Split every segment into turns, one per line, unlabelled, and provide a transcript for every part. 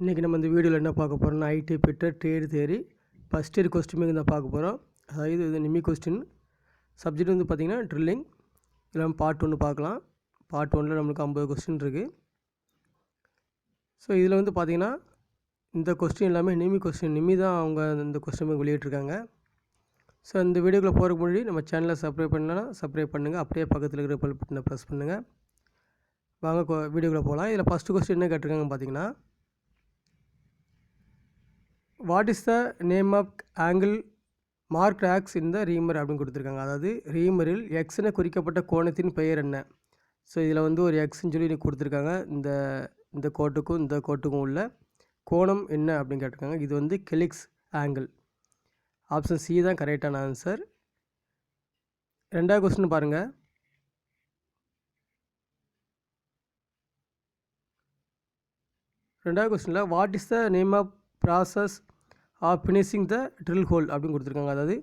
இன்றைக்கி நம்ம இந்த வீடியோவில் என்ன பார்க்க போகிறோம்னா ITI fitter trade theory first year question bank தான் பார்க்க போகிறோம். அதாவது இது நிமி கொஸ்டின் சப்ஜெக்ட் வந்து பார்த்திங்கன்னா ட்ரில்லிங். இதில் நம்ம பார்ட் 1 பார்க்கலாம். பார்ட் 1ல் நம்மளுக்கு 50 கொஸ்டின் இருக்குது. ஸோ இதில் வந்து பார்த்திங்கன்னா இந்த கொஸ்டின் எல்லாமே நிமி தான் அவங்க இந்த கொஸ்டின் பேங்க் வெளியிட்ருக்காங்க. ஸோ இந்த வீடியோக்குள்ளே போகிறதுக்கு முன்னாடி நம்ம சேனலை சப்ஸ்கிரைப் பண்ணலாம், சப்ஸ்கிரைப் பண்ணுங்கள். அப்படியே பக்கத்தில் இருக்கிற பெல் பட்டனை ப்ரெஸ் பண்ணுங்கள். வாங்க வீடியோக்குள்ளே போகலாம். இதில் ஃபஸ்ட்டு கொஸ்டின் என்ன கேட்டிருக்காங்கன்னு பார்த்தீங்கன்னா, what is the name of angle mark X in the reamer அப்படின்னு கொடுத்துருக்காங்க. அதாவது ரீமரில் எக்ஸ்னு குறிக்கப்பட்ட கோணத்தின் பெயர் என்ன? ஸோ இதில் வந்து ஒரு எக்ஸ்ன்னு சொல்லி கொடுத்துருக்காங்க. இந்த கோட்டுக்கும் இந்த கோட்டுக்கும் உள்ள கோணம் என்ன அப்படின்னு கேட்டிருக்காங்க. இது வந்து கெலிக்ஸ் ஆங்கிள். ஆப்ஷன் சி தான் கரெக்டான ஆன்சர். ரெண்டாவது கொஸ்டின் பாருங்கள். ரெண்டாவது கொஸ்டினில் what is the name of process of finishing the drill hole அப்படின்னு கொடுத்துருக்காங்க. அதாவது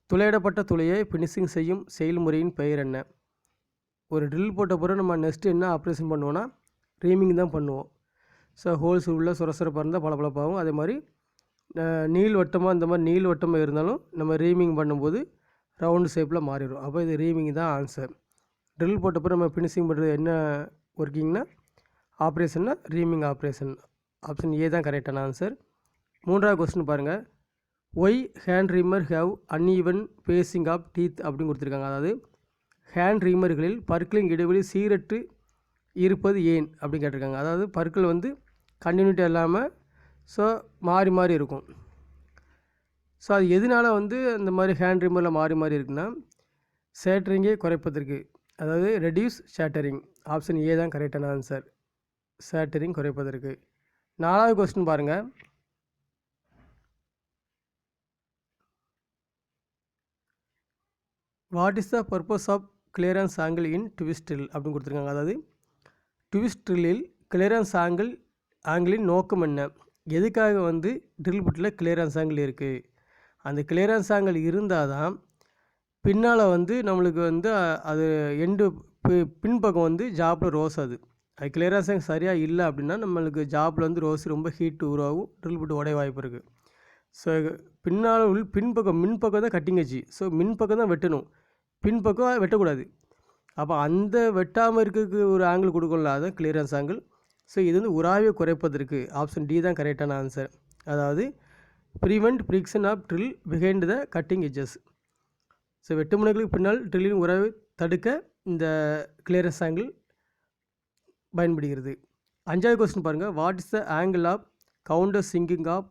துளையிடப்பட்ட துளையை ஃபினிஷிங் செய்யும் செயல்முறையின் பெயர் என்ன? ஒரு ட்ரில் போட்ட பிறகு நம்ம நெக்ஸ்ட்டு என்ன ஆப்ரேஷன் பண்ணுவோன்னா ரீமிங் தான் பண்ணுவோம். ஸோ ஹோல்ஸ் உள்ள சுரசுரப்பாக இருந்தால் பளபளப்பாகும். அதே மாதிரி நீள்வட்டமாக இந்த மாதிரி நீள்வட்டமாக இருந்தாலும் நம்ம ரீமிங் பண்ணும்போது ரவுண்டு ஷேப்பில் மாறிடும். அப்போ இது ரீமிங் தான் ஆன்சர். ட்ரில் போட்ட பிறகு நம்ம ஃபினிஷிங் பண்ணுறது என்ன ஒர்க்கிங்னா ஆப்ரேஷன்னா ரீமிங் ஆப்ரேஷன். ஆப்ஷன் ஏ தான் கரெக்டான ஆன்சர். மூன்றாவது கொஸ்டின் பாருங்கள். Why hand reamer have uneven spacing of teeth அப்படின்னு கொடுத்துருக்காங்க. அதாவது ஹேண்ட் ரீமர்களில் பற்களின் இடைவெளி சீரற்று இருப்பது ஏன் அப்படின்னு கேட்டிருக்காங்க. அதாவது பற்கள் வந்து கண்டினியூட்டி இல்லாமல் மாறி மாறி இருக்கும். ஸோ அது எதனால் வந்து அந்த மாதிரி ஹேண்ட் ரீமரில் மாறி இருக்குன்னா ஷேட்டரிங்கை குறைப்பதற்கு, அதாவது ரெடியூஸ் ஷேட்டரிங். ஆப்ஷன் ஏ தான் கரெக்டான ஆன்சர். ஷேட்டரிங் குறைப்பதற்கு. நாலாவது கொஸ்டின் பாருங்கள். What is the purpose of clearance angle in twist drill அப்படின்னு கொடுத்துருக்காங்க. அதாவது ட்விஸ்ட் ட்ரில்லில் கிளியரன்ஸ் ஆங்கிளின் நோக்கம் என்ன? எதுக்காக வந்து ட்ரில் பிட்டில் கிளியரன்ஸ் ஆங்கிள் இருக்குது? அந்த கிளியரன்ஸ் ஆங்கிள் இருந்தால் தான் பின்னால் வந்து நம்மளுக்கு வந்து அது பின்பக்கம் வந்து ஜாப்பில் ரோஸ் அது கிளியரன்ஸ் ஆங்கிள் சரியாக இல்லை அப்படின்னா நம்மளுக்கு ஜாப்பில் வந்து ரோஸ் ரொம்ப ஹீட்டு உருவாகும், ட்ரில் பிட்டு உடைய வாய்ப்பு இருக்குது. ஸோ பின்னால் மின்பக்கம் தான் கட்டிங் வச்சு. ஸோ மின்பக்கம் தான் வெட்டணும், பின்பக்கம் வெட்டக்கூடாது. அப்போ அந்த வெட்டாமல் இருக்கிறதுக்கு ஒரு ஆங்கிள் கொடுக்கல, அதுதான் கிளியரன்ஸ் ஆங்கிள். ஸோ இது வந்து உராய்வை குறைப்பதற்கு. ஆப்ஷன் டி தான் கரெக்டான ஆன்சர். அதாவது prevent friction of drill behind the cutting edges. So வெட்டு முனைகளுக்கு பின்னால் ட்ரில்லின் உராய்வை தடுக்க இந்த கிளியரன்ஸ் ஆங்கிள் பயன்படுகிறது. அஞ்சாவது கொஸ்டின் பாருங்கள். What is the angle of counter sinking of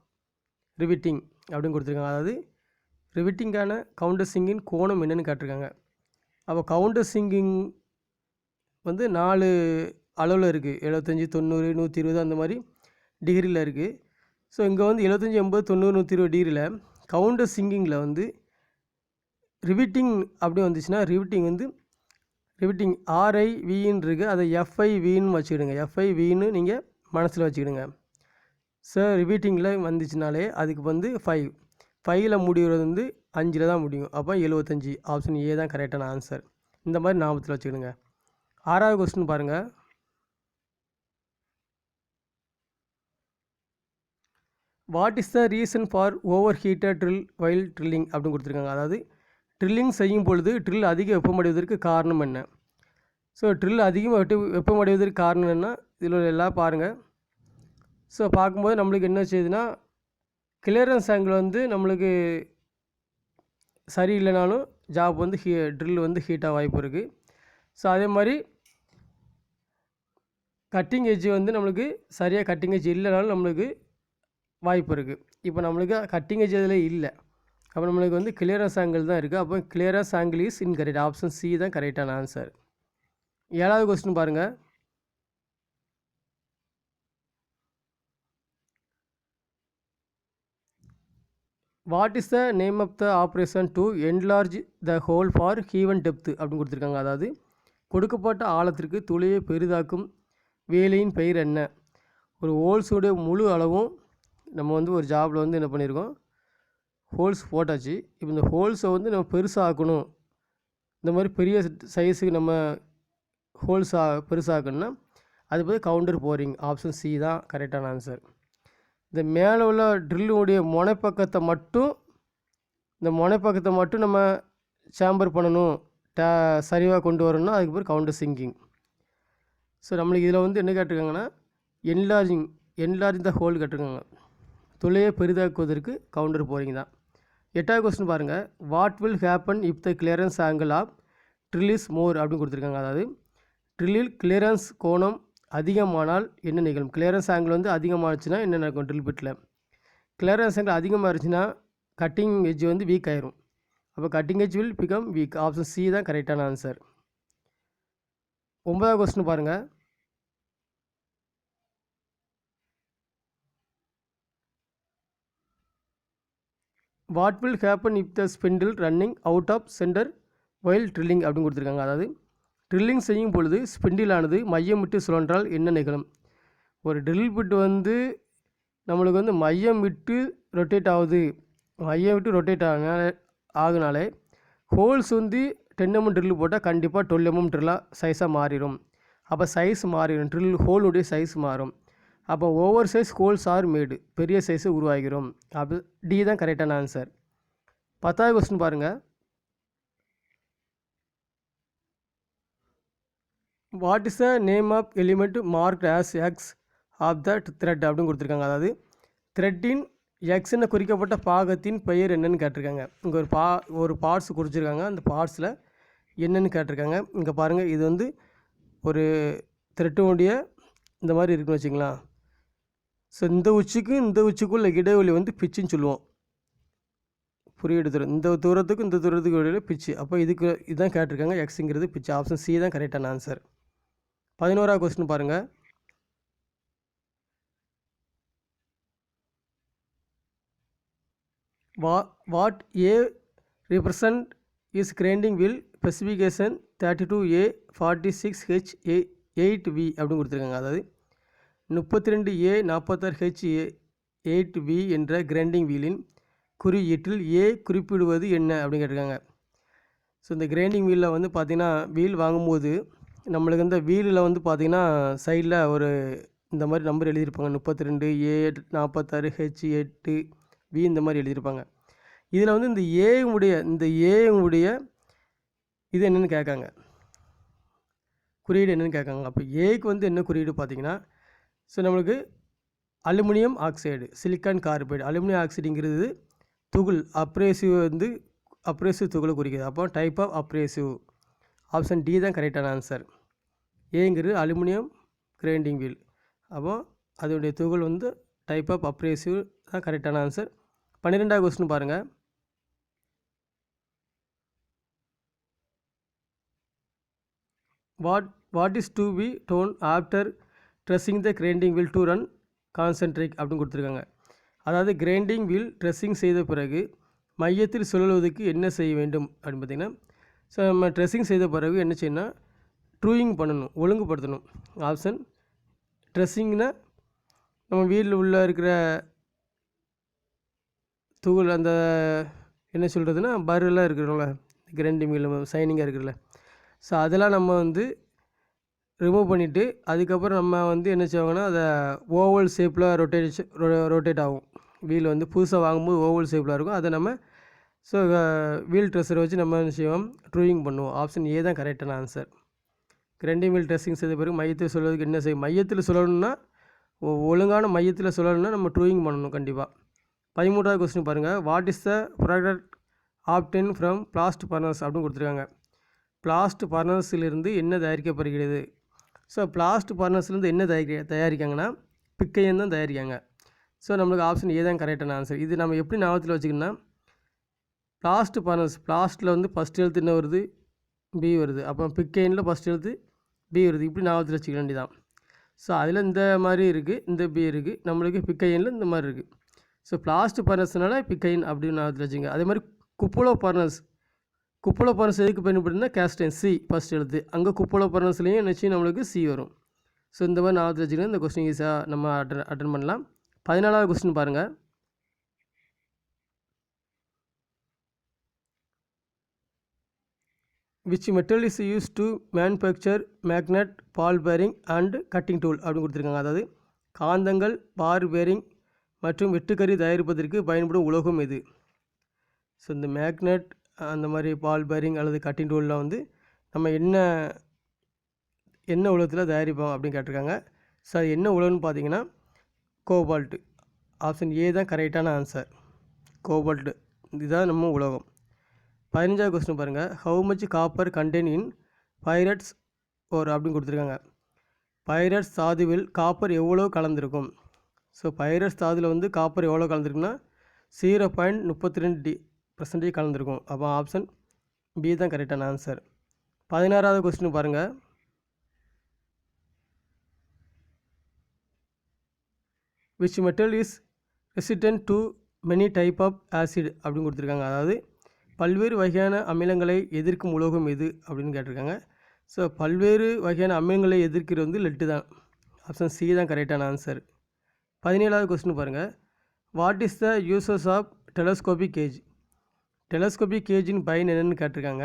riveting அப்படின்னு கொடுத்துருக்காங்க. அதாவது ரிவிட்டிங்கான கவுண்டர் சிங்கின் கோணம் என்னென்னு கேட்டிருக்காங்க. அப்போ கவுண்டர் சிங்கிங் வந்து 4 அளவில் இருக்குது. 75, 90, 120 அந்த மாதிரி டிகிரியில் இருக்குது. ஸோ இங்கே வந்து 75, 80, 90, 120 டிகிரியில் கவுண்டர் சிங்கிங்கில் வந்து ரிவிட்டிங் அப்படி வந்துச்சுன்னா ரிவிட்டிங் RIVன்னு இருக்குது, அதை FIVன்னு வச்சுக்கிடுங்க. FIVன்னு நீங்கள் மனசில் வச்சுக்கிடுங்க. ஸோ ரிவிட்டிங்கில் வந்துச்சுனாலே அதுக்கு வந்து 5ல் முடிகிறது வந்து 5ல் தான் முடியும். அப்போ 75. ஆப்ஷன் ஏ தான் கரெக்டான ஆன்சர். இந்த மாதிரி ஞாபகத்தில் வச்சுக்கிடுங்க. ஆறாவது கொஸ்டின் பாருங்கள். What is the reason for over heated drill while drilling அப்படின்னு கொடுத்துருக்காங்க. அதாவது ட்ரில்லிங் செய்யும் பொழுது ட்ரில் அதிக வெப்பமடைவதற்கு காரணம் என்ன? ஸோ ட்ரில் அதிகமாக வெப்பமடைவதற்கு காரணம் என்ன? இதில் எல்லாம் பாருங்கள். ஸோ பார்க்கும்போது நம்மளுக்கு என்ன செய்யுதுன்னா கிளியரன்ஸ் ஆங்கிள் வந்து நம்மளுக்கு சரியில்லைனாலும் ஜாப் வந்து ட்ரில் வந்து ஹீட்டாக வாய்ப்பு இருக்குது. ஸோ அதே மாதிரி கட்டிங் எட்ஜ் வந்து நம்மளுக்கு சரியாக கட்டிங் எட்ஜ் இல்லைனாலும் நம்மளுக்கு வாய்ப்பு இருக்குது. இப்போ நம்மளுக்கு கட்டிங் எட்ஜ் இதில் இல்லை, அப்போ நம்மளுக்கு வந்து கிளியரன்ஸ் ஆங்கிள் தான் இருக்குது. அப்போ clearance angle is incorrect. Option C தான் கரெக்டான ஆன்சர். ஏழாவது கொஸ்டின் பாருங்கள். What is the name of the operation to enlarge the hole for given depth அப்படின்னு கொடுத்துருக்காங்க. அதாவது கொடுக்கப்பட்ட ஆழத்திற்கு துளையை பெரிதாக்கும் வேலையின் பெயர் என்ன? ஒரு ஹோல்ஸுடைய முழு அளவும் நம்ம வந்து ஒரு ஜாபில் வந்து என்ன பண்ணியிருக்கோம், ஹோல்ஸ் போட்டாச்சு. இப்போ இந்த ஹோல்ஸை வந்து நம்ம பெருசாக்கணும், இந்த மாதிரி பெரிய சைஸுக்கு நம்ம ஹோல்ஸாக பெருசாக்கணும்னா அது போய் கவுண்டர் போரிங். ஆப்ஷன் சி தான் கரெக்டான ஆன்சர். இந்த மேலே உள்ள ட்ரில்லுடைய முனைப்பக்கத்தை மட்டும் நம்ம சேம்பர் பண்ணணும், சரிவாக கொண்டு வரணும்னா அதுக்கு பேர் கவுண்டர் சிங்கிங். ஸோ நம்மளுக்கு இதில் வந்து என்ன கேட்டிருக்காங்கன்னா என்லார்ஜிங் த ஹோல் கேட்டிருக்காங்க. துளையை பெரிதாக்குவதற்கு கவுண்டர் போரிங் தான். 8வது கொஸ்டின் பாருங்கள். What will happen if the clearance angle of drill is more அப்படின்னு கொடுத்துருக்காங்க. அதாவது ட்ரில்லில் கிளியரன்ஸ் கோணம் அதிகமானால் என்ன நிகழும்? கிளியரன்ஸ் ஆங்கிள் வந்து அதிகமாகிடுச்சுன்னா என்ன நடக்கும்? ட்ரில் பிட்டில் கிளியரன்ஸ் ஆங்கிள் அதிகமாக இருந்துச்சுன்னா கட்டிங் எட்ஜ் வந்து வீக் ஆயிரும். அப்போ cutting edge will become weak. Option C தான் கரெக்டான ஆன்சர். 9வது கொஸ்டின் பாருங்கள். What will happen if the spindle running out of centre while drilling அப்படின்னு கொடுத்துருக்காங்க. அதாவது ட்ரில்லிங் செய்யும் பொழுது ஸ்பிண்டிலானது மையம் விட்டு சுழன்றால் என்ன நிகழும்? ஒரு ட்ரில் பிட் வந்து நம்மளுக்கு வந்து மையம் விட்டு ரொட்டேட் ஆகுனாலே ஹோல்ஸ் வந்து 10 mm ட்ரில் போட்டால் கண்டிப்பாக 12 mm ட்ரில்லாக சைஸாக மாறிடும். அப்போ சைஸ் மாறிடும், ட்ரில் ஹோலுடைய சைஸ் மாறும். அப்போ ஓவர் சைஸ் ஹோல்ஸ் ஆர் மேடு, பெரிய சைஸை உருவாகிறோம். அப்போ டி தான் கரெக்டான ஆன்சர். 10வது கொஸ்டின் பாருங்கள். What is the name of element marked as X of the thread அப்படின்னு கொடுத்துருக்காங்க. அதாவது த்ரெட்டின் எக்ஸ்ன்னு குறிக்கப்பட்ட பாகத்தின் பெயர் என்னன்னு கேட்டிருக்காங்க. இங்கே ஒரு பார்ட்ஸ் குறிச்சிருக்காங்க. அந்த பார்ட்ஸில் என்னென்னு கேட்டிருக்காங்க. இங்கே பாருங்கள், இது வந்து ஒரு த்ரெட்டுடைய இந்த மாதிரி இருக்குன்னு வச்சுக்கலாம். ஸோ இந்த உச்சிக்குள்ள இடைவெளி வந்து பிச்சுன்னு சொல்லுவோம். புரியுது தூரம், இந்த தூரத்துக்கு இடையில பிச்சு. அப்போ இதுதான் கேட்டிருக்காங்க. எக்ஸுங்கிறது பிச்சு. ஆப்ஷன் சி தான் கரெக்டான ஆன்சர். 11வது கொஸ்டின் பாருங்கள். What A represent is grinding wheel specification 32A 46H 8V அப்படின்னு கொடுத்துருக்காங்க. அதாவது 32A 46H 8V என்ற கிரைண்டிங் வீலின் குறியீட்டில் ஏ குறிப்பிடுவது என்ன அப்படின்னு கேட்டிருக்காங்க. ஸோ இந்த கிரைண்டிங் வீலில் வந்து பார்த்திங்கன்னா வீல் வாங்கும்போது நம்மளுக்கு இந்த வீலில் வந்து பார்த்திங்கன்னா சைடில் ஒரு இந்த மாதிரி நம்பர் எழுதியிருப்பாங்க. 32A 46H 8V இந்த மாதிரி எழுதியிருப்பாங்க. இதில் வந்து இந்த ஏவுடைய இது என்னென்னு கேட்காங்க, குறியீடு என்னென்னு கேட்காங்க. அப்போ ஏக்கு வந்து என்ன குறியீடு பார்த்தீங்கன்னா, ஸோ நம்மளுக்கு aluminium oxide, silicon carbide. Aluminium ஆக்சைடுங்கிறது துகள், அப்ரேசிவ் துகளை குறிக்கிறது. அப்போ type of abrasive. Option D தான் கரெக்டான ஆன்சர். ஏங்கிறது அலுமினியம் கிரைண்டிங் வீல். அப்போ அதனுடைய துகள் வந்து டைப் ஆஃப் அப்ரேசிவ் தான் கரெக்டான ஆன்சர். 12வது கொஸ்டின் பாருங்கள். What is to be done after dressing the grinding wheel to run concentric அப்படின்னு கொடுத்துருக்காங்க. அதாவது கிரைண்டிங் வீல் ட்ரெஸ்ஸிங் செய்த பிறகு மையத்தில் சுழலுவதற்கு என்ன செய்ய வேண்டும் அப்படின்னு பார்த்திங்கன்னா, ஸோ நம்ம ட்ரெஸ்ஸிங் செய்த பிறகு என்ன செய்யணும்னா ட்ரூயிங் பண்ணணும், ஒழுங்குபடுத்தணும். ஆப்ஷன் ட்ரெஸ்ஸிங்னா நம்ம வீலில் உள்ள இருக்கிற துகள், அந்த என்ன சொல்கிறதுனா பருலாம் இருக்கிறோம்ல, கிரைண்டிங் வீல் சைனிங்காக இருக்கிறல, ஸோ அதெல்லாம் நம்ம வந்து ரிமூவ் பண்ணிவிட்டு அதுக்கப்புறம் நம்ம வந்து என்ன செய்வாங்கன்னா அதை ஓவல் ஷேப்பில் ரொட்டேட் ஆகும். வீல் வந்து புதுசாக வாங்கும்போது ஓவல் ஷேப்பில் இருக்கும். அதை நம்ம ஸோ வீல் ட்ரெஸ்ஸரை வச்சு நம்ம என்ன செய்வோம், ட்ரூயிங் பண்ணுவோம். ஆப்ஷன் ஏ தான் கரெக்டான ஆன்சர். கிரைண்டிங் வீல் ட்ரெஸ்ஸிங் செய்த பிறகு மையத்தில் சுழறதுக்கு என்ன செய்யும்? மையத்தில் சுழலணும்னா, ஒழுங்கான மையத்தில் சுழலணும்னா நம்ம ட்ரூயிங் பண்ணணும் கண்டிப்பாக. 13வது கொஸ்டின் பாருங்கள். What is the product Optane from blast burners அப்படின்னு கொடுத்துருக்காங்க. பிளாஸ்ட் பர்னர்ஸிலிருந்து என்ன தயாரிக்கப்படுகிறது? ஸோ பிளாஸ்ட் பர்னர்ஸ்லேருந்து என்ன தயாரிக்காங்கன்னா பிக்கையன் தான் தயாரிக்காங்க. ஸோ நம்மளுக்கு ஆப்ஷன் ஏ தான் கரெக்டான ஆன்சர். இது நம்ம எப்படி ஞாபகத்தில் வச்சுக்கணும்னா, பிளாஸ்ட் பர்னர்ஸ், பிளாஸ்ட்டில் வந்து ஃபஸ்ட் எழுத்து என்ன வருது? பி வருது. அப்போ பிக்கைனில் ஃபஸ்ட் எழுத்து பி வருது. இப்படி ஞாபகத்தில் வச்சுக்க வேண்டியதான். ஸோ அதில் இந்த மாதிரி இருக்குது, இந்த பி இருக்குது. நம்மளுக்கு பிக்கைனில் இந்த மாதிரி இருக்குது. ஸோ பிளாஸ்ட் பர்னர்ஸ்னால பிக்கைன் அப்படின்னு ஞாபகத்தில் வச்சுங்க. அதே மாதிரி குப்போலோ பர்னர்ஸ் எதுக்கு பயன்படுதுன்னா கேஸ்டைன், சி ஃபஸ்ட் எழுத்து. அங்கே குப்போலோ பர்னர்ஸ்லேயும் என்னச்சு நம்மளுக்கு சி வரும். ஸோ இந்த மாதிரி ஞாபகத்தில் வச்சுக்கணும். இந்த கொஸ்டின் ஈஸியாக நம்ம அட்டன் பண்ணலாம். 14வது கொஸ்டின் பாருங்கள். Which metal is use to manufacture magnet, ball bearing and cutting tool அப்படின்னு கொடுத்துருக்காங்க. அதாவது காந்தங்கள், பார் பேரிங் மற்றும் வெட்டுக்கறி தயாரிப்பதற்கு பயன்படும் உலோகம் எது? ஸோ இந்த மேக்னெட் அந்த மாதிரி பால் பேரிங் அல்லது கட்டிங் டூல்லாம் வந்து நம்ம என்ன உலகத்தில் தயாரிப்போம் அப்படின்னு கேட்டிருக்காங்க. ஸோ அது என்ன உலகம்னு பார்த்தீங்கன்னா கோபால்ட்டு. ஆப்ஷன் ஏ தான் கரெக்டான ஆன்சர். கோபால்ட்டு இதுதான் நம்ம உலோகம். 15வது கொஸ்டின் பாருங்கள். How much copper contain in pyrites ore அப்படின்னு கொடுத்துருக்காங்க. பைரட்ஸ் தாதுவில் காப்பர் எவ்வளோ கலந்துருக்கும்? ஸோ பைரட்ஸ் தாதுவில் வந்து காப்பர் எவ்வளோ கலந்துருக்குன்னா 0.32% கலந்துருக்கும். அப்போ ஆப்ஷன் பி தான் கரெக்டான ஆன்சர். 16வது கொஸ்டின் பாருங்கள். Which metal is resistant to many type of acid அப்படின்னு கொடுத்துருக்காங்க. அதாவது பல்வேறு வகையான அமிலங்களை எதிர்க்கும் உலோகம் எது அப்படின்னு கேட்டிருக்காங்க. ஸோ பல்வேறு வகையான அமிலங்களை எதிர்க்கிறது வந்து லெட்டு தான். ஆப்ஷன் சி தான் கரெக்டான ஆன்சர். 17வது கொஸ்டின் பாருங்கள். What is the uses of telescopic gauge? Telescopic கேஜின் பயன் என்னென்னு கேட்டிருக்காங்க.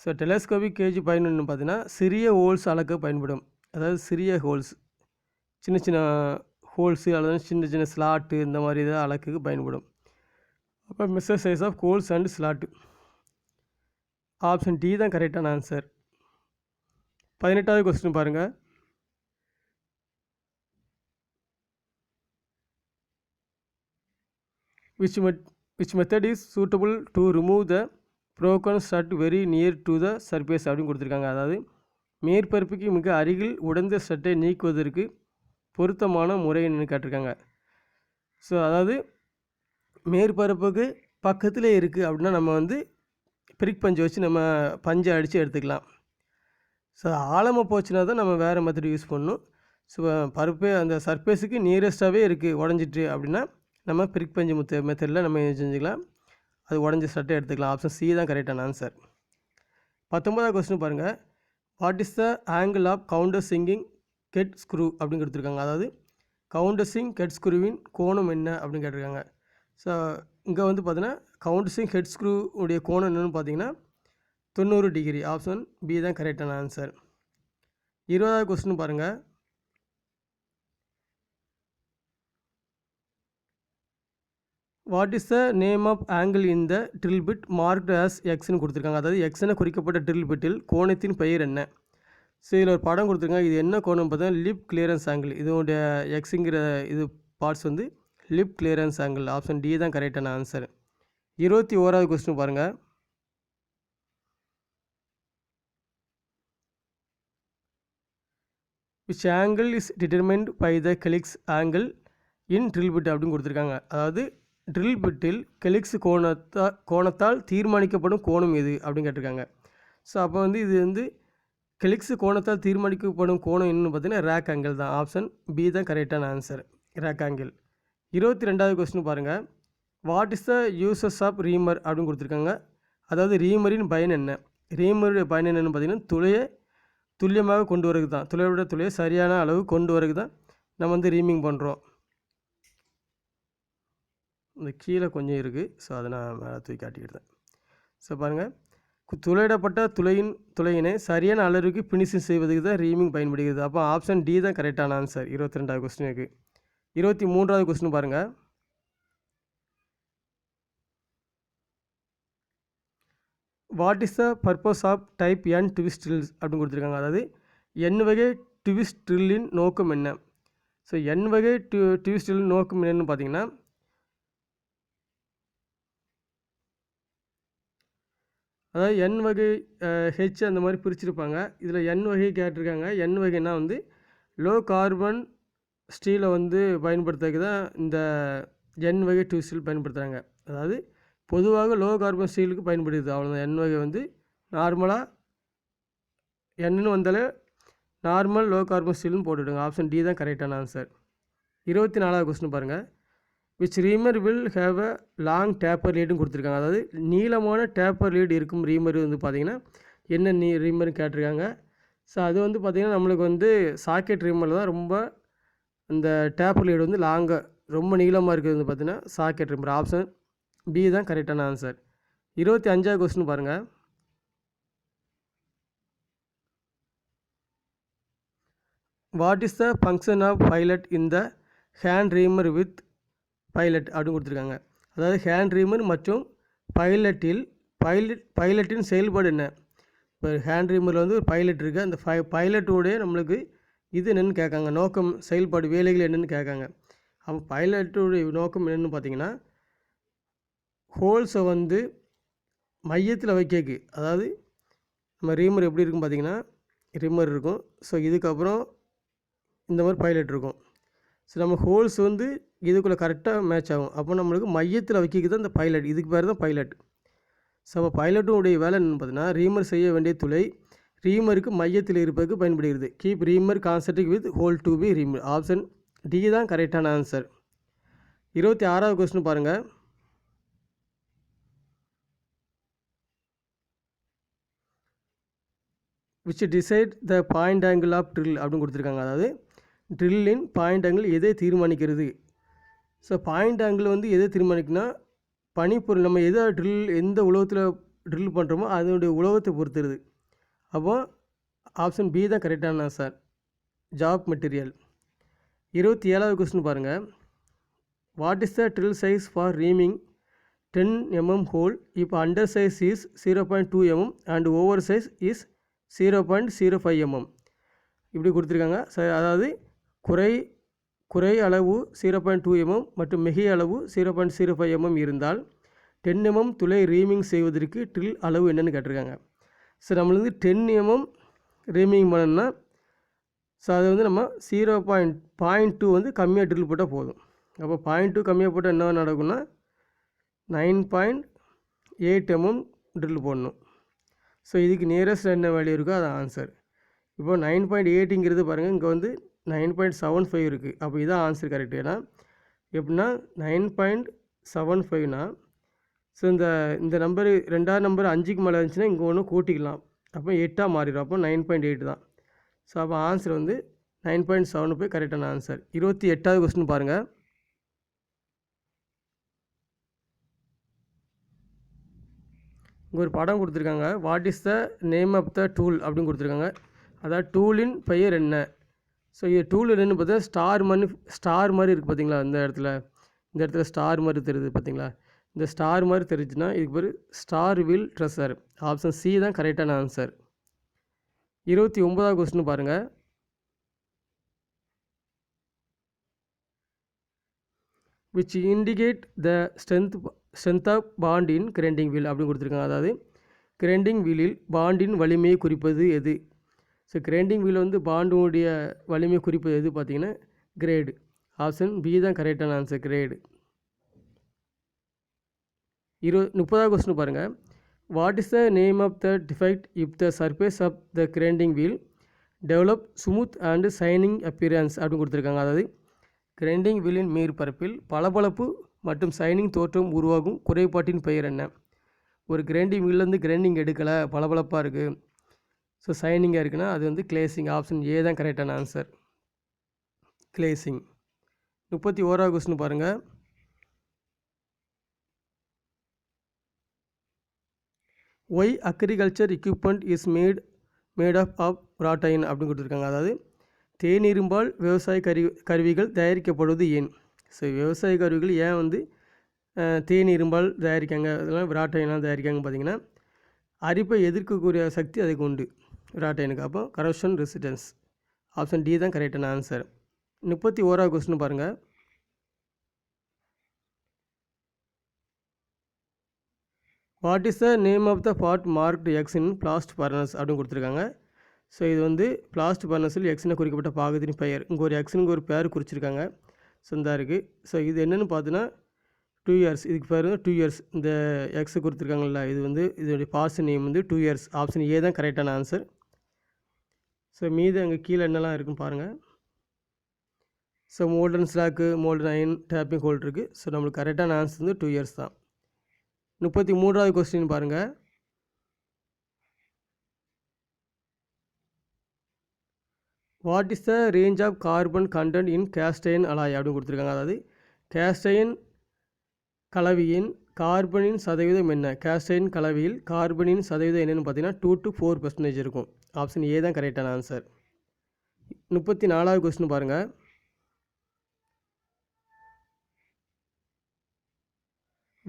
ஸோ டெலஸ்கோபிக் கேஜ் பயன் என்னென்னு பார்த்தீங்கன்னா சிறிய ஹோல்ஸ் அளக்க பயன்படும். அதாவது சிறிய ஹோல்ஸ், சின்ன சின்ன ஹோல்ஸு அல்லது சின்ன சின்ன ஸ்லாட்டு இந்த மாதிரி இதை அளக்குக்கு பயன்படும். அப்போ measure size of holes and slot. Option D தான் கரெக்டான ஆன்சர். 18வது கொஸ்டின் பாருங்கள். which method is suitable to remove the broken stud very near to the surface அப்படின்னு கொடுத்துருக்காங்க. அதாவது மேற்பரப்புக்கு மிக அருகில் உடைந்த ஸ்டட்டை நீக்குவதற்கு பொருத்தமான முறை என்னன்னு கேட்டிருக்காங்க. ஸோ அதாவது மேற்பரப்புக்கு பக்கத்திலே இருக்குது அப்படின்னா நம்ம வந்து பிரிக் பஞ்சு வச்சு நம்ம பஞ்சை அடித்து எடுத்துக்கலாம். ஸோ ஆழமாக போச்சுன்னா தான் நம்ம வேறு மெத்தட் யூஸ் பண்ணணும். ஸோ பருப்பு அந்த சர்ஃபேஸுக்கு நியரஸ்ட்டாகவே இருக்குது உடஞ்சிட்டு அப்படின்னா நம்ம பிரிக் பஞ்சு மெத்தடில் நம்ம செஞ்சுக்கலாம். அது உடஞ்ச ஸ்டட்டை எடுத்துக்கலாம். ஆப்ஷன் சி தான் கரெக்டான ஆன்சர். 19வது கொஸ்டின் பாருங்கள். What is the angle of counter sinking get screw அப்படின்னு கொடுத்துருக்காங்க. அதாவது கவுண்டர் சிங் ஹெட் ஸ்க்ரூவின் கோணம் என்ன அப்படின்னு கேட்டிருக்காங்க. ஸோ இங்கே வந்து பார்த்தீங்கன்னா கவுண்டர் சிங் ஹெட் ஸ்க்ரூ உடைய கோணம் என்னென்னு பார்த்தீங்கன்னா 90 டிகிரி. ஆப்ஷன் பி தான் கரெக்டான ஆன்சர். 20வது கொஸ்டின் பாருங்கள். What is the name of angle in the drill bit marked as எக்ஸ்னு கொடுத்துருக்காங்க. அதாவது எக்ஸ்னு குறிக்கப்பட்ட ட்ரில் பிட்டில் கோணத்தின் பெயர் என்ன? ஸோ இதில் ஒரு படம் கொடுத்துருக்காங்க. இது என்ன கோணம் பார்த்தீங்கன்னா லிப் கிளியரன்ஸ் ஆங்கிள். இதோடைய எக்ஸுங்கிற இது பார்ட்ஸ் வந்து lip clearance angle. Option D தான் கரெக்டான ஆன்சர். 21வது கொஸ்டின் பாருங்கள். which angle is determined by the helix angle in drill bit அப்படின்னு கொடுத்துருக்காங்க. அதாவது ட்ரில் பிட்டில் கெலிக்ஸ் கோணத்தால் தீர்மானிக்கப்படும் கோணம் எது அப்படின்னு கேட்டிருக்காங்க. ஸோ அப்போ வந்து இது வந்து கெலிக்ஸ் கோணத்தால் தீர்மானிக்கப்படும் கோணம் என்னன்னு பார்த்தீங்கன்னா ரேக் ஆங்கிள் தான். ஆப்ஷன் பி தான் கரெக்டான ஆன்சர், ரேக் ஆங்கிள். 22வது கொஸ்டின் பாருங்கள். What is the uses of reamer அப்படின்னு கொடுத்துருக்காங்க. அதாவது ரீமரின் பயன் என்ன? ரீமருடைய பயன் என்னென்னு பார்த்தீங்கன்னா துளையை துல்லியமாக கொண்டு வரது தான். துளையோட துளையை சரியான அளவு கொண்டு வரது தான் நம்ம வந்து ரீமிங் பண்ணுறோம். இந்த கீழே கொஞ்சம் இருக்குது. ஸோ அதை நான் மேலே தூக்கி காட்டிக்கிட்டேன். ஸோ பாருங்கள், துளையிடப்பட்ட துளையினை சரியான அளவுக்கு ஃபினிஷிங் செய்வதுக்கு தான் ரீமிங் பயன்படுகிறது. அப்போ ஆப்ஷன் டி தான் கரெக்டான ஆன்சர் 22வது கொஸ்டினுக்கு. 23வது கொஸ்டின் பாருங்கள். What is the purpose of type N twist drills அப்படின்னு கொடுத்துருக்காங்க. அதாவது என் வகை ட்விஸ்ட் ட்ரில்லின் நோக்கம் என்ன? ஸோ என் வகை ட்விஸ்ட் ட்ரில்லின் நோக்கம் என்னென்னு பார்த்தீங்கன்னா அதாவது என் வகை ஹெச் அந்த மாதிரி பிரிச்சுருப்பாங்க. இதில் என் வகை கேட்டிருக்காங்க. என் வகைனா வந்து லோ கார்பன் ஸ்டீலை வந்து பயன்படுத்துறதுக்கு தான் இந்த என் வகை ட்விஸ்ட் ஸ்டீல் பயன்படுத்துகிறாங்க. அதாவது பொதுவாக லோ கார்பன் ஸ்டீலுக்கு பயன்படுது. அவ்வளோதான். என் வகை வந்து நார்மலாக என்னு வந்தாலே நார்மல் லோ கார்பன் ஸ்டீல்னு போட்டுவிடுங்க. ஆப்ஷன் டி தான் கரெக்டான ஆன்சர். 24வது கொஸ்டின் பாருங்கள். Which reamer will have a long taper லீடுன்னு கொடுத்துருக்காங்க. அதாவது நீளமான டேப்பர் லீடு இருக்கும் ரீமர் வந்து பார்த்திங்கன்னா என்ன ரீமர்னு கேட்டிருக்காங்க. ஸோ அது வந்து பார்த்திங்கன்னா நம்மளுக்கு வந்து சாக்கெட் ரீமரில் தான் ரொம்ப அந்த டேப்பர் லீடு வந்து லாங்காக ரொம்ப நீளமாக இருக்கிறது வந்து பார்த்திங்கன்னா சாக்கெட் ரீமர். ஆப்ஷன் பி தான் கரெக்டான ஆன்சர். 25வது கொஸ்டின் பாருங்கள். What is the function of pilot in the hand reamer with pilot அப்படின்னு கொடுத்துருக்காங்க. அதாவது ஹேண்ட் ரீமர் மற்றும் பைலட்டின் செயல்பாடு என்ன? இப்போ ஹேண்ட் ரீமரில் வந்து ஒரு பைலட் இருக்குது. அந்த பைலட்டோடைய நம்மளுக்கு இது என்னென்னு கேட்காங்க, நோக்கம், செயல்பாடு, வேலைகள் என்னென்னு கேட்காங்க. அப்போ பைலட்டுடைய நோக்கம் என்னென்னு பார்த்தீங்கன்னா, ஹோல்ஸை வந்து மையத்தில் வைக்கக்கு, அதாவது நம்ம ரீமர் எப்படி இருக்கும் பார்த்தீங்கன்னா, ரிம்மர் இருக்கும். ஸோ இதுக்கப்புறம் இந்த மாதிரி பைலட் இருக்கும். ஸோ நம்ம ஹோல்ஸ் வந்து இதுக்குள்ளே கரெக்டாக மேட்ச் ஆகும். அப்போ நம்மளுக்கு மையத்தில் வைக்கிறது தான் இந்த பைலட். இதுக்கு பேர் தான் பைலட். ஸோ அப்போ பைலட்டுடைய வேலை என்னென்னு பார்த்தீங்கன்னா, ரீமர் செய்ய வேண்டிய துளை ரீமருக்கு மையத்தில் இருப்பதற்கு பயன்படுகிறது. Keep reamer concentric with hole to be reamer. Option D தான் கரெக்டான ஆன்சர். 26வது கொஸ்டின் பாருங்கள். which decide the point angle of drill அப்படின்னு கொடுத்துருக்காங்க. அதாவது ட்ரில்லின் பாயிண்ட் ஆங்கிள் எதை தீர்மானிக்கிறது? ஸோ பாயிண்ட் ஆங்கிள் வந்து எதை தீர்மானிக்குன்னா, பனிப்பொருள் நம்ம எந்த உலோகத்தில் ட்ரில் பண்ணுறோமோ அதனுடைய உலோகத்தை பொறுத்துருது. அப்போ ஆப்ஷன் பி தான் கரெக்டான ஆன்சர். Job material. 27வது கொஸ்டின் பாருங்கள். What is the drill size for reaming 10 mm hole இப்போ under size is 0.2 mm and over size is 0.05 mm இப்படி கொடுத்துருக்காங்க. அதாவது குறை அளவு 0.2 mm மற்றும் மிகை அளவு 0.05 mm இருந்தால் 10 mm துளை ரீமிங் செய்வதற்கு ட்ரில் அளவு என்னென்னு கேட்டிருக்காங்க. ஸோ நம்மளுக்கு 10 mm ரீமிங் பண்ணணும்னா ஸோ அது வந்து நம்ம 0.2 வந்து கம்மியாக ட்ரில் போட்டால் போதும். அப்போ 0.2 கம்மியாக போட்டால் என்ன நடக்கும்னா 9.8 mm ட்ரில் போடணும். ஸோ இதுக்கு நியரஸ்ட் என்ன வேல்யூ இருக்கோ அது ஆன்சர். இப்போ 9.8ங்கிறது பாருங்கள், இங்கே வந்து 9.75 இருக்குது. அப்போ இதான் ஆன்சர் கரெக்ட். ஏன்னா எப்படின்னா 9.75னா ஸோ இந்த நம்பரு ரெண்டாவது நம்பர் 5க்கு மேலே இருந்துச்சுன்னா இங்கே ஒன்று கூட்டிக்கலாம். அப்போ 8ஆக மாறிடும். அப்போ 9.8 தான். ஸோ அப்போ ஆன்சர் வந்து 9.7 போய் கரெக்டான ஆன்சர். 28வது கொஸ்டின் பாருங்கள். இங்கே ஒரு படம் கொடுத்துருக்காங்க. What is the name of the tool அப்படின்னு கொடுத்துருக்காங்க. அதாவது டூலின் பெயர் என்ன? ஸோ இது டூல் என்னென்னு பார்த்தா ஸ்டார் மாதிரி இருக்குது பார்த்தீங்களா? இந்த இடத்துல ஸ்டார் மாதிரி தெரியுது பார்த்தீங்களா? இந்த ஸ்டார் மாதிரி தெரிஞ்சுன்னா இதுக்கு பேர் star wheel dresser. Option C தான் கரெக்டான ஆன்சர். 29வது கொஸ்டின் பாருங்கள். which indicate the strength of bond in grinding wheel அப்படின்னு கொடுத்துருக்காங்க. அதாவது கிரைண்டிங் வீலில் பாண்டின் வலிமையை குறிப்பது எது? ஸோ கிரைண்டிங் வீல் வந்து பாண்டுடைய வலிமையை குறிப்பது எது பார்த்தீங்கன்னா கிரேடு. ஆப்ஷன் பி தான் கரெக்டான ஆன்சர், கிரேடு. 30வது கொஸ்டின் பாருங்கள். What is the name of the defect if the surface of the grinding wheel develop smooth and shining appearance அப்படின்னு கொடுத்துருக்காங்க. அதாவது கிரைண்டிங் வீலின் மேற்பரப்பில் பளபளப்பு மற்றும் சைனிங் தோற்றம் உருவாகும் குறைபாட்டின் பெயர் என்ன? ஒரு கிரைண்டிங் வீல்லேருந்து கிரைண்டிங் எடுக்கலை, பளபளப்பாக இருக்குது, ஸோ சைனிங்காக இருக்குன்னா அது வந்து கிளேசிங். ஆப்ஷன் ஏ தான் கரெக்டான ஆன்சர், கிளேசிங். 31வது கொஸ்டின் பாருங்கள். Why agriculture equipment is made of wrought iron அப்படின்னு கொடுத்துருக்காங்க. அதாவது தேனிரும்பால் விவசாய கருவிகள் தயாரிக்கப்படுவது ஏன்? ஸோ விவசாய கருவிகள் ஏன் வந்து தேனிரும்பால் தயாரிக்காங்க, அதெல்லாம் wrought iron தயாரிக்காங்க பார்த்தீங்கன்னா அரிப்பை எதிர்க்கக்கூடிய சக்தி அதுக்கு உண்டு wrought iron. அப்போ கரோஷன் ரெசிஸ்டன்ஸ். ஆப்ஷன் டி தான் கரெக்டான ஆன்சர். 31வது கொஸ்டின் பாருங்கள். What is the name of the part marked X in blast furnace அப்படின்னு கொடுத்துருக்காங்க. ஸோ இது வந்து பிளாஸ்ட் ஃபர்னஸில் எக்ஸ்னு குறிக்கப்பட்ட பாகத்தின் பெயர். இங்கே ஒரு எக்ஸுங்க ஒரு பேர் குறிச்சிருக்காங்க. ஸோ இந்த இருக்குது. ஸோ இது என்னென்னு பார்த்தீங்கன்னா 2 years. இதுக்கு பேர் வந்து 2 years. இந்த எக்ஸு கொடுத்துருக்காங்கல்ல, இது வந்து இதோடைய பாஸ் நேம் வந்து 2 years. ஆப்ஷன் ஏ தான் கரெக்டான ஆன்சர். ஸோ மீது அங்கே கீழே என்னெல்லாம் இருக்குன்னு பாருங்கள். So molten slag, molten iron, tapping hold இருக்குது. ஸோ நம்மளுக்கு கரெக்டான ஆன்சர் வந்து 2 years தான். 33வது கொஸ்டின் பாருங்கள். What is the range of carbon content in cast iron alloy அப்படின்னு கொடுத்துருக்காங்க. அதாவது கேஸ்டைன் கலவையின் கார்பனின் சதவீதம் என்ன? கேஸ்டைன் கலவையில் கார்பனின் சதவீதம் என்னென்னு பார்த்தீங்கன்னா 2 to 4% இருக்கும். ஆப்ஷன் ஏ தான் கரெக்டான ஆன்சர். 34வது கொஸ்டின் பாருங்கள்.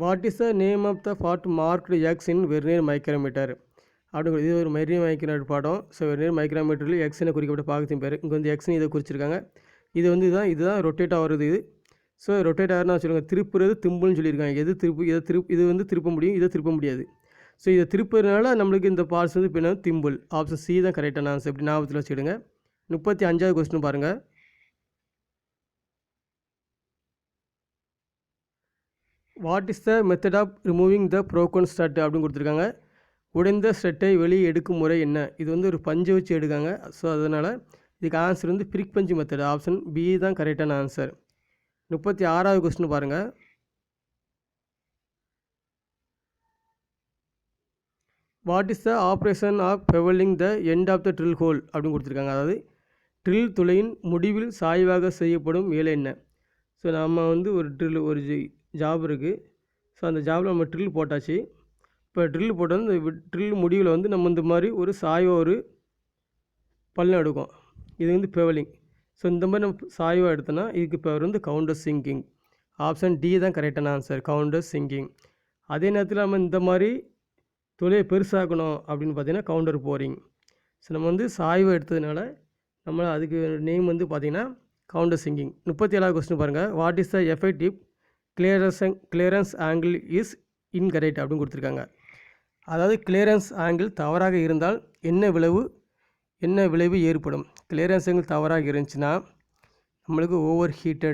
What is the name of the part marked X in vernier micrometer அப்படிங்கிறது இது ஒரு வெர்னியர் மைக்ரோமீட்டர் பாடம். ஸோ வெர்னியர் மைக்ரோமீட்டரில் எக்ஸ்னு குறிக்கப்பட்ட பாகத்தின் பேர். இங்கே வந்து எக்ஸ்னு இதை குறிச்சிருக்காங்க. இது வந்து இதுதான் ரொட்டேட் ஆகிறது. இது ஸோ ரொட்டேட் ஆகிறனா வச்சுருக்காங்க. திருப்புறது திம்புன்னு சொல்லியிருக்காங்க. இது வந்து திருப்ப முடியும், இதை திருப்ப முடியாது. ஸோ இதை திருப்புறதுனால நம்மளுக்கு இந்த பார்ட்ஸ் வந்து இப்போ என்ன திம்புல். ஆப்ஷன் சி தான் கரெக்டான ஆன்சர். இப்படி ஞாபகத்தில் வச்சுக்கிடுங்க. 35வது கொஸ்டின் பாருங்கள். What is the method of removing the broken stud அப்படின்னு கொடுத்துருக்காங்க. உடைந்த ஸ்டட்டை வெளியே எடுக்கும் முறை என்ன? இது வந்து ஒரு பஞ்சை வச்சு எடுக்காங்க. ஸோ அதனால் இதுக்கு ஆன்சர் வந்து பிரிக் பஞ்சு மெத்தட். ஆப்ஷன் பி தான் கரெக்டான ஆன்சர். 36வது கொஸ்டின் பாருங்கள். What is the operation of bevelling the end of the drill hole அப்படின்னு கொடுத்துருக்காங்க. அதாவது ட்ரில் துளையின் முடிவில் சாய்வாக செய்யப்படும் வேலை என்ன? ஸோ நம்ம வந்து ஒரு ஜாப் இருக்குது. ஸோ அந்த ஜாபில் நம்ம ட்ரில் போட்டாச்சு. இப்போ ட்ரில் போட்டால் இந்த ட்ரில் முடிவில் வந்து நம்ம இந்த மாதிரி ஒரு சாய்வாக ஒரு பள்ளம் எடுக்கும். இது வந்து பெவலிங். ஸோ இந்த மாதிரி நம்ம சாய்வாக எடுத்தோன்னா இதுக்கு பேர் வந்து கவுண்டர் சிங்கிங். ஆப்ஷன் டி தான் கரெக்டான ஆன்சர், கவுண்டர் சிங்கிங். அதே நேரத்தில் நம்ம இந்த மாதிரி துளையை பெருசாக்கணும் அப்படின்னு பார்த்தீங்கன்னா கவுண்டர் போரிங். ஸோ நம்ம வந்து சாய்வாக எடுத்ததுனால நம்ம அதுக்கு நேம் வந்து பார்த்திங்கன்னா கவுண்டர் சிங்கிங். 37வது கொஸ்டின் பாருங்கள். What is the effective clearance angle is incorrect அப்படின்னு கொடுத்துருக்காங்க. அதாவது கிளியரன்ஸ் ஆங்கிள் தவறாக இருந்தால் என்ன விளைவு ஏற்படும்? கிளியரன்ஸ் ஆங்கிள் தவறாக இருந்துச்சுன்னா நம்மளுக்கு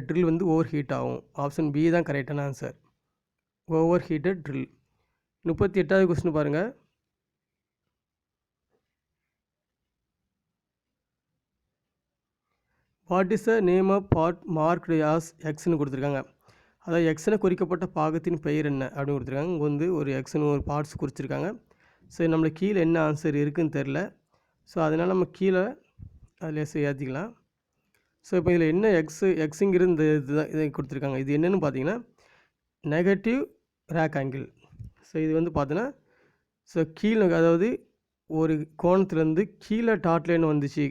ட்ரில் வந்து ஓவர் ஹீட் ஆகும். ஆப்ஷன் பி தான் கரெக்டான ஆன்சர், ஓவர் ஹீட்டட் ட்ரில். 38வது கொஸ்டின் பாருங்கள். What is the name of part marked as எக்ஸ்னு கொடுத்துருக்காங்க. அதாவது எக்ஸ்னு குறிக்கப்பட்ட பாகத்தின் பெயர் என்ன அப்படின்னு கொடுத்துருக்காங்க. இங்கே வந்து ஒரு எக்ஸ்னு ஒரு பார்ட்ஸ் குறிச்சிருக்காங்க. ஸோ நம்மளுக்கு கீழே என்ன ஆன்சர் இருக்குதுன்னு தெரில. ஸோ அதனால் நம்ம கீழே அதில் ஏற்றிக்கலாம். ஸோ இப்போ இதில் என்ன எக்ஸுங்கிற இந்த இதுதான் இதை கொடுத்துருக்காங்க. இது என்னென்னு பார்த்தீங்கன்னா நெகட்டிவ் ரேக் ஆங்கிள். ஸோ இது வந்து பார்த்தீங்கன்னா கீழே, அதாவது ஒரு கோணத்துலேருந்து கீழே டாட் லைன் வந்துச்சு,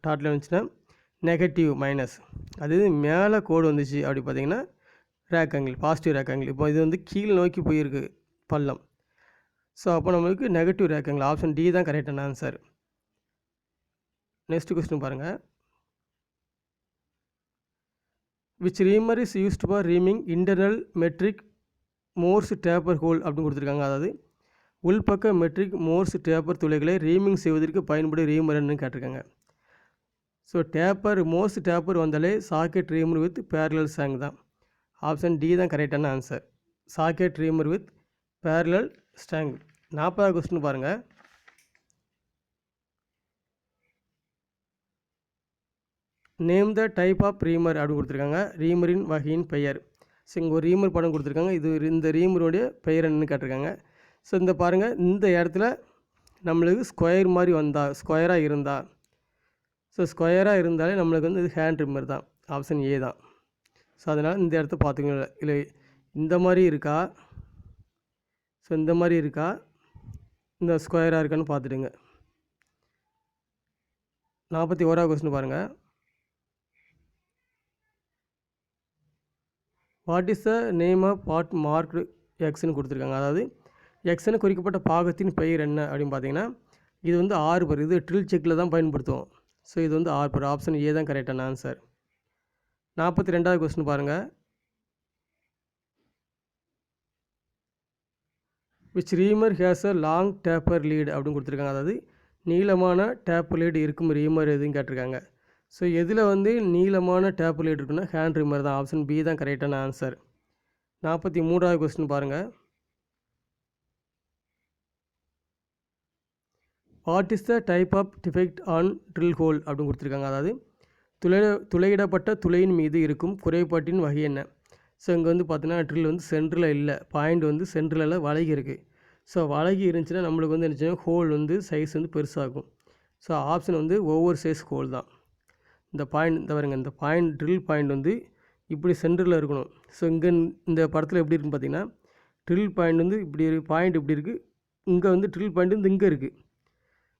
டாட் லைன் வந்துச்சுன்னா நெகட்டிவ் மைனஸ். அது மேலே கோடு வந்துச்சு அப்படி பார்த்தீங்கன்னா rake angle, positive rack angle. இப்போ இது வந்து கீழே நோக்கி போயிருக்கு பள்ளம். ஸோ அப்போ நம்மளுக்கு negative rake angle. Option D தான் கரெக்டான ஆன்சர். நெக்ஸ்ட் கொஸ்டின் பாருங்கள். Which reamer is used for reaming internal metric Morse taper hole அப்படின்னு கொடுத்துருக்காங்க. அதாவது உள்பக்க மெட்ரிக் மோர்ஸ் டேப்பர் துளைகளை ரீமிங் செய்வதற்கு பயன்படும் ரீமர்னு கேட்டிருக்காங்க. ஸோ மோர்ஸ் டேப்பர் வந்தாலே சாக்கெட் ரீமர் வித் பேரலல் ஸ்டாங் தான். ஆப்ஷன் டி தான் கரெக்டான answer, socket reamer with parallel ஸ்டாங். 40வது கொஸ்டின் பாருங்கள். Name the type of reamer அப்படின்னு கொடுத்துருக்காங்க. ரீமரின் வகையின் பெயர். ஸோ இங்கே ஒரு ரீமர் படம் கொடுத்துருக்காங்க. இந்த ரீமருடைய பெயர் என்னன்னு கேட்டிருக்காங்க. ஸோ இந்த பாருங்கள், இந்த இடத்துல நம்மளுக்கு ஸ்கொயர் மாதிரி வந்தால், ஸ்கொயராக இருந்தால், ஸோ ஸ்கொயராக இருந்தாலே நம்மளுக்கு வந்து இது ஹேண்ட் ரிம்மர் தான். ஆப்ஷன் ஏ தான். ஸோ அதனால் இந்த இடத்த பார்த்துக்கோங்க. இல்லை இந்த மாதிரி இருக்கா, ஸோ இந்த மாதிரி இருக்கா, இந்த ஸ்கொயராக இருக்கான்னு பார்த்துடுங்க. 41வது கொஸ்டின் பாருங்கள். What is the name of part marked எக்ஸ்னு கொடுத்துருக்காங்க. அதாவது எக்ஸ்னு குறிக்கப்பட்ட பாகத்தின் பெயர் என்ன அப்படின்னு பார்த்தீங்கன்னா இது வந்து ஆர்பர். இது ட்ரில் செக்கில் தான் பயன்படுத்துவோம். ஸோ இது வந்து ஆர்பர். ஆப்ஷன் ஏ தான் கரெக்டான ஆன்சர். 42வது கொஸ்டின் பாருங்கள். Which reamer has a long taper lead அப்படின்னு கொடுத்துருக்காங்க. அதாவது நீளமான டேப்பர் லீடு இருக்கும் ரீமர் எதுன்னு கேட்டிருக்காங்க. ஸோ எதில் வந்து நீளமான டேப்பர் லீடு இருக்குன்னா ஹேண்ட் ரீமர் தான். ஆப்ஷன் பி தான் கரெக்டான ஆன்சர். 43வது கொஸ்டின் பாருங்கள். What is the type of defect on drill hole அப்படின்னு கொடுத்துருக்காங்க. அதாவது துளையிடப்பட்ட துளையின் மீது இருக்கும் குறைபாட்டின் வகை என்ன? ஸோ இங்கே வந்து பார்த்தீங்கன்னா ட்ரில் வந்து சென்டரில் இல்லை, பாயிண்ட் வந்து சென்டரில் வளைகி இருக்குது. ஸோ வளைகி இருந்துச்சுன்னா நம்மளுக்கு வந்து என்ன ஹோல் வந்து சைஸ் வந்து பெருசாகும். ஸோ ஆப்ஷன் வந்து ஓவர் சைஸ் ஹோல் தான். இந்த பாருங்கள், இந்த ட்ரில் பாயிண்ட் வந்து இப்படி சென்டரில் இருக்கணும். ஸோ இங்கே இந்த படத்தில் எப்படி இருக்குன்னு பார்த்தீங்கன்னா ட்ரில் பாயிண்ட் வந்து இப்படி பாயிண்ட் இப்படி இருக்குது, இங்கே வந்து ட்ரில் பாயிண்ட் வந்து இங்கே இருக்குது.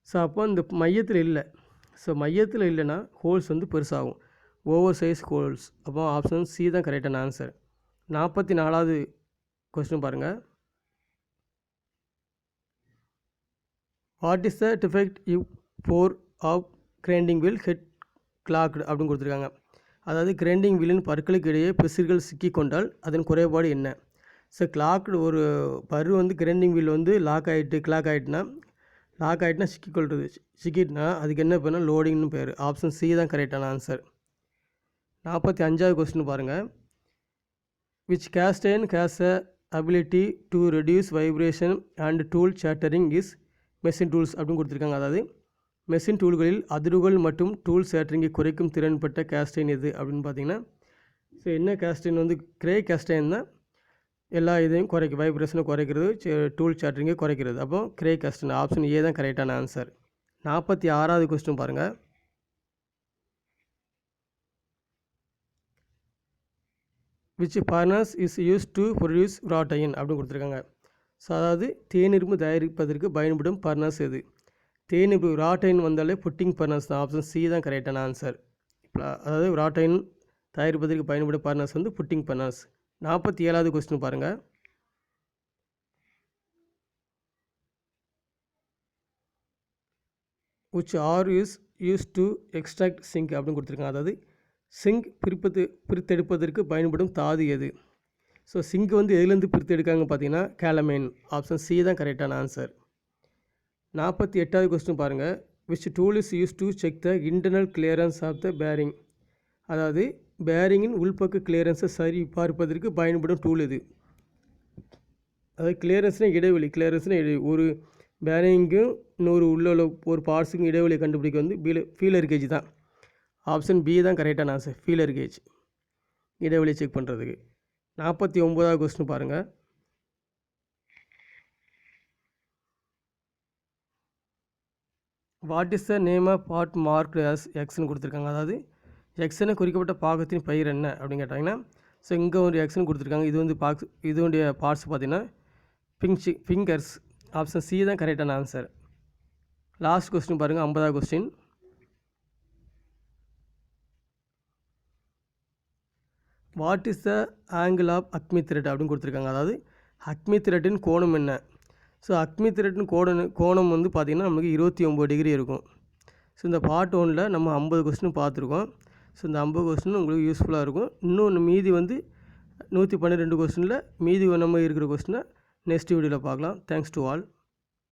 ஸோ அப்போ இந்த மையத்தில் இல்லை. ஸோ மையத்தில் இல்லைன்னா ஹோல்ஸ் வந்து பெருசாகும், ஓவர் சைஸ் ஹோல்ஸ். அப்போ ஆப்ஷன் சி தான் கரெக்டான ஆன்சர். 44வது கொஸ்டின் பாருங்கள். What is the defect if pore of grinding wheel head clogged அப்படின்னு கொடுத்துருக்காங்க. அதாவது கிரைண்டிங் வீலின் பற்களுக்கு இடையே பிசிர்கள் சிக்கி கொண்டால் அதன் குறைபாடு என்ன? ஸோ கிளாக்டு ஒரு பரு வந்து கிரைண்டிங் வீல் வந்து லாக் ஆகிட்டுனா சிக்கிக்கொள்வது. சிக்கிட்டுனா அதுக்கு என்ன பேர்னா லோடிங்னு பேர். ஆப்ஷன் சி தான் கரெக்டான ஆன்சர். 45வது கொஸ்டின் பாருங்கள். Which cast iron has a ability to reduce vibration and tool chattering is machine tools அப்படின்னு கொடுத்துருக்காங்க. அதாவது மெஷின் டூல்களில் அதிர்வுகள் மற்றும் டூல் சேட்டரிங்கை குறைக்கும் திறன்பட்ட கேஸ்டைன் எது அப்படின்னு பார்த்தீங்கன்னா, ஸோ என்ன கேஸ்டைன் வந்து கிரே கேஸ்டைன் தான் எல்லா இதையும் குறைக்கும், வைப்ரேஷனை குறைக்கிறது, டூல் சேட்டரிங்கை குறைக்கிறது. அப்போ கிரே கேஸ்டைன் ஆப்ஷன் ஏ தான் கரெக்டான ஆன்சர். 46வது கொஸ்டின் பாருங்கள். Which furnace is use to produce wrought iron அப்படின்னு கொடுத்துருக்காங்க. ஸோ அதாவது தேனிரும்பு தயாரிப்பதற்கு பயன்படும் ஃபர்னஸ் எது? தேனிரும்பு wrought iron வந்தாலே புட்டிங் ஃபர்னஸ் தான். ஆப்ஷன் சி தான் கரெக்டான ஆன்சர். அதாவது wrought iron தயாரிப்பதற்கு பயன்படும் ஃபர்னஸ் வந்து புட்டிங் ஃபர்னஸ். 47வது கொஸ்டின் பாருங்கள். which are used to extract zinc அப்படின்னு கொடுத்துருக்காங்க. அதாவது சிங்க் பிரித்தெடுப்பதற்கு பயன்படும் தாது எது? ஸோ சிங்க் வந்து எதுலேருந்து பிரித்தெடுக்காங்க பார்த்தீங்கன்னா கேலமைன். ஆப்ஷன் சி தான் கரெக்டான ஆன்சர். 48வது கொஸ்டின் பாருங்கள். Which tool is use to check the internal clearance of the bearing? அதாவது பேரிங்கின் உள்பக்க கிளியரன்ஸை சரி பார்ப்பதற்கு பயன்படும் டூல் இது. அதாவது கிளியரன்ஸ்னால் இடைவெளி. ஒரு பேரிங்கும் இன்னொரு உள்ள ஒரு பார்ட்ஸுக்கும் இடைவெளியை கண்டுபிடிக்க வந்து ஃபீலர் கேஜ் தான். ஆப்ஷன் பி தான் கரெக்டான ஆன்சர். ஃபீலர் கேஜ் இடைவெளியை செக் பண்ணுறதுக்கு. 49வது கொஸ்டின் பாருங்கள். What is the name of part marked as எக்ஸ்ன்னு கொடுத்துருக்காங்க. அதாவது எக்ஸ்ன்னு குறிக்கப்பட்ட பாகத்தின் பெயர் என்ன அப்படின்னு கேட்டாங்கன்னா, ஸோ இங்கே ஒரு எக்ஸ்ன்னு கொடுத்துருக்காங்க. இது வந்து இதனுடைய பார்ட்ஸ் பார்த்தீங்கன்னா ஃபிங்கர்ஸ். ஆப்ஷன் சி தான் கரெக்டான ஆன்சர். லாஸ்ட் கொஸ்டின் பாருங்கள். 50வது question. What is the angle of acme thread அப்படின்னு கொடுத்துருக்காங்க. அதாவது அக்மி த்ரெட்டின் கோணம் என்ன? ஸோ அக்மி த்ரெட்டின் கோணம் வந்து பார்த்திங்கன்னா நமக்கு 29 டிகிரி இருக்கும். ஸோ இந்த பார்ட் 1ல் நம்ம 50 கொஸ்டின் பார்த்துருக்கோம். ஸோ இந்த 50 கொஸ்டின் உங்களுக்கு யூஸ்ஃபுல்லாக இருக்கும். இன்னொன்று மீதி வந்து 112 கொஸ்டினில் மீதி நம்ம இருக்கிற கொஸ்டினை நெக்ஸ்ட் வீடியோவில் பார்க்கலாம். Thanks to all.